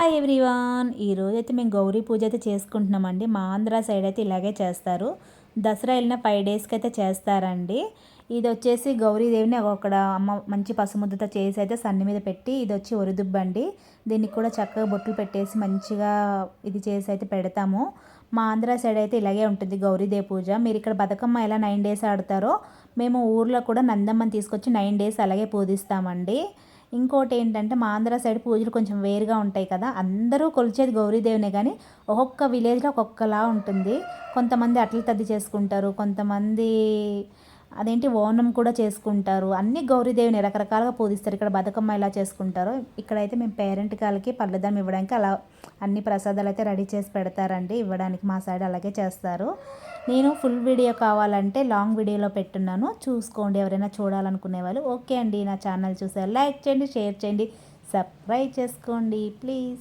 Hi everyone, ఈరోజు అయితే మేము గౌరీ పూజ అయితే చేసుకుంటున్నామండి. మా ఆంధ్ర సైడ్ అయితే ఇలాగే చేస్తారు. దసరా వెళ్ళిన 5 డేస్కి అయితే చేస్తారండి. ఇది వచ్చేసి గౌరీదేవిని అక్కడ అమ్మ మంచి పసుముద్దతో చేసి అయితే సన్ని మీద పెట్టి, ఇది వచ్చి ఒరిదుబ్బండి. దీనికి కూడా చక్కగా బొట్లు పెట్టేసి మంచిగా ఇది చేసి అయితే పెడతాము. మా ఆంధ్ర సైడ్ అయితే ఇలాగే ఉంటుంది గౌరీదేవి పూజ. మీరు ఇక్కడ బతుకమ్మ ఎలా 9 డేస్ ఆడతారో మేము ఊర్లో కూడా నందమ్మని తీసుకొచ్చి 9 డేస్ అలాగే పూజిస్తామండి. ఇంకోటి ఏంటంటే మా ఆంధ్ర సైడ్ పూజలు కొంచెం వేరుగా ఉంటాయి కదా. అందరూ కొలిచేది గౌరీదేవినే, కానీ ఒక్కొక్క విలేజ్లో ఒక్కొక్కలా ఉంటుంది. కొంతమంది అట్ల తద్ది చేసుకుంటారు, కొంతమంది అదేంటి ఓనం కూడా చేసుకుంటారు. అన్ని గౌరీదేవిని రకరకాలుగా పూజిస్తారు. ఇక్కడ బతుకమ్మ ఎలా చేసుకుంటారో ఇక్కడైతే మేము పేరెంట్ కాళ్ళకి పళ్ళదానం ఇవ్వడానికి అలా అన్ని ప్రసాదాలు అయితే రెడీ చేసి పెడతారండి. ఇవ్వడానికి మా సైడ్ అలాగే చేస్తారు. నేను ఫుల్ వీడియో కావాలంటే లాంగ్ వీడియోలో పెట్టున్నాను, చూసుకోండి ఎవరైనా చూడాలనుకునే వాళ్ళు. ఓకే అండి, నా ఛానల్ చూసారు లైక్ చేయండి, షేర్ చేయండి, సబ్స్క్రైబ్ చేసుకోండి ప్లీజ్.